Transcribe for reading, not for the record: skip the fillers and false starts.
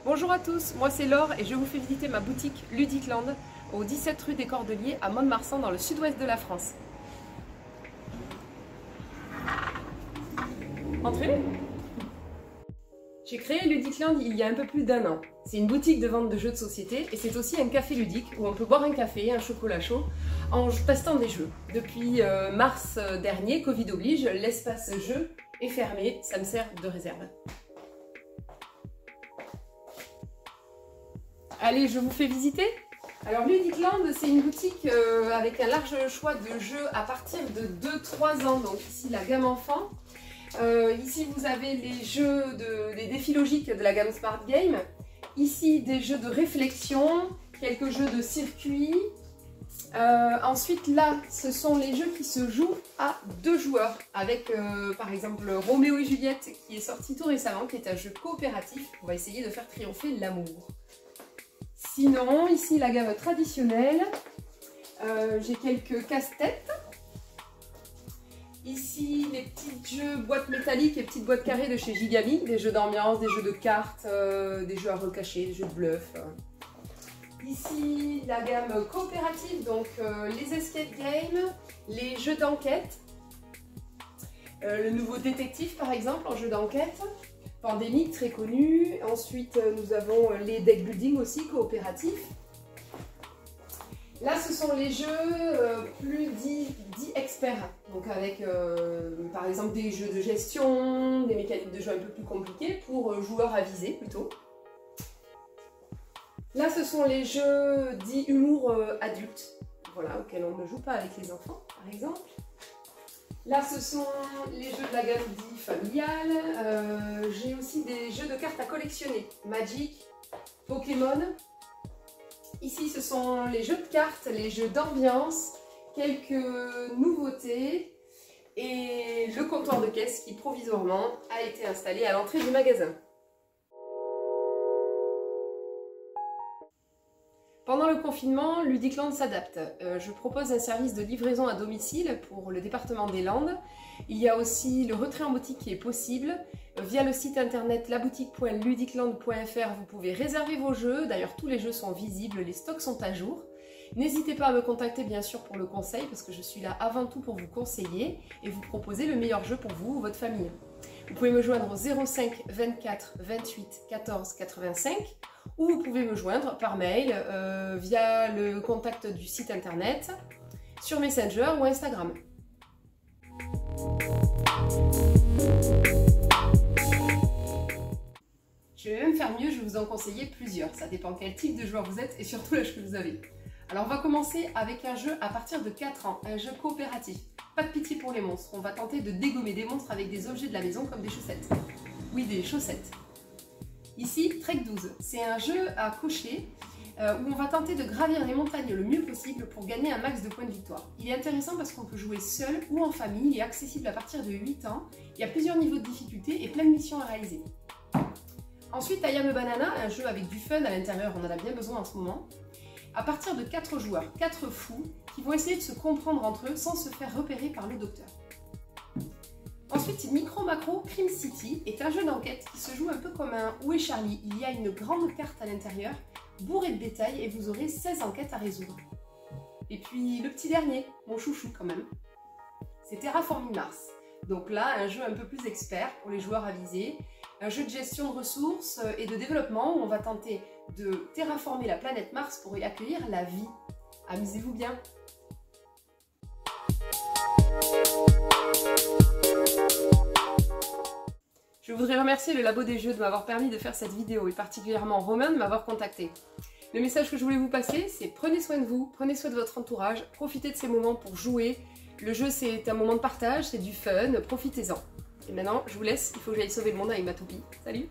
Bonjour à tous, moi c'est Laure et je vous fais visiter ma boutique Ludicland au 17 rue des Cordeliers à Mont-de-Marsan dans le sud-ouest de la France. Entrez! J'ai créé Ludicland il y a un peu plus d'1 an. C'est une boutique de vente de jeux de société et c'est aussi un café ludique où on peut boire un café, un chocolat chaud en testant des jeux. Depuis mars dernier, Covid oblige, l'espace jeu est fermé, ça me sert de réserve. Allez, je vous fais visiter. Alors Ludicland, c'est une boutique avec un large choix de jeux à partir de 2-3 ans. Donc ici la gamme enfant. Ici vous avez les jeux, les défis logiques de la gamme Smart Game. Ici des jeux de réflexion, quelques jeux de circuit. Ensuite là, ce sont les jeux qui se jouent à 2 joueurs. Avec par exemple Roméo et Juliette qui est sorti tout récemment, qui est un jeu coopératif. On va essayer de faire triompher l'amour. Sinon, ici la gamme traditionnelle, j'ai quelques casse-têtes. Ici les petits jeux boîtes métalliques et petites boîtes carrées de chez Gigami, des jeux d'ambiance, des jeux de cartes, des jeux à recacher, des jeux de bluff. Ici la gamme coopérative, donc les escape games, les jeux d'enquête, le nouveau détective par exemple en jeu d'enquête. Pandémique, très connu. Ensuite, nous avons les deck building aussi, coopératifs. Là, ce sont les jeux plus dits experts. Donc avec, par exemple, des jeux de gestion, des mécaniques de jeu un peu plus compliquées pour joueurs avisés plutôt. Là, ce sont les jeux dits humour adultes, voilà, auxquels on ne joue pas avec les enfants, par exemple. Là, ce sont les jeux de la gamme dit familiale. J'ai aussi des jeux de cartes à collectionner. Magic, Pokémon. Ici, ce sont les jeux de cartes, les jeux d'ambiance, quelques nouveautés et le comptoir de caisse qui, provisoirement, a été installé à l'entrée du magasin. Pendant le confinement, Ludicland s'adapte. Je propose un service de livraison à domicile pour le département des Landes. Il y a aussi le retrait en boutique qui est possible. Via le site internet laboutique.ludicland.fr, vous pouvez réserver vos jeux. D'ailleurs, tous les jeux sont visibles, les stocks sont à jour. N'hésitez pas à me contacter bien sûr pour le conseil parce que je suis là avant tout pour vous conseiller et vous proposer le meilleur jeu pour vous ou votre famille. Vous pouvez me joindre au 05 24 28 14 85 ou vous pouvez me joindre par mail via le contact du site internet, sur Messenger ou Instagram. Je vais même faire mieux, je vais vous en conseiller plusieurs. Ça dépend quel type de joueur vous êtes et surtout l'âge que vous avez. Alors on va commencer avec un jeu à partir de 4 ans, un jeu coopératif. Pas de pitié pour les monstres, on va tenter de dégommer des monstres avec des objets de la maison comme des chaussettes. Oui, des chaussettes. Ici, Trek 12, c'est un jeu à cocher où on va tenter de gravir les montagnes le mieux possible pour gagner un max de points de victoire. Il est intéressant parce qu'on peut jouer seul ou en famille, il est accessible à partir de 8 ans, il y a plusieurs niveaux de difficulté et plein de missions à réaliser. Ensuite, I Am a Banana, un jeu avec du fun à l'intérieur, on en a bien besoin en ce moment. À partir de 4 joueurs, 4 fous, qui vont essayer de se comprendre entre eux sans se faire repérer par le docteur. Ensuite, Micro Macro Crime City est un jeu d'enquête qui se joue un peu comme un Où est Charlie. Il y a une grande carte à l'intérieur, bourrée de détails, et vous aurez 16 enquêtes à résoudre. Et puis le petit dernier, mon chouchou quand même, c'est Terraforming Mars. Donc là, un jeu un peu plus expert pour les joueurs avisés, un jeu de gestion de ressources et de développement où on va tenter de terraformer la planète Mars pour y accueillir la vie. Amusez-vous bien! Je voudrais remercier le Labo des Jeux de m'avoir permis de faire cette vidéo et particulièrement Romain de m'avoir contacté. Le message que je voulais vous passer, c'est prenez soin de vous, prenez soin de votre entourage, profitez de ces moments pour jouer. Le jeu, c'est un moment de partage, c'est du fun, profitez-en. Et maintenant, je vous laisse, il faut que j'aille sauver le monde avec ma toupie. Salut!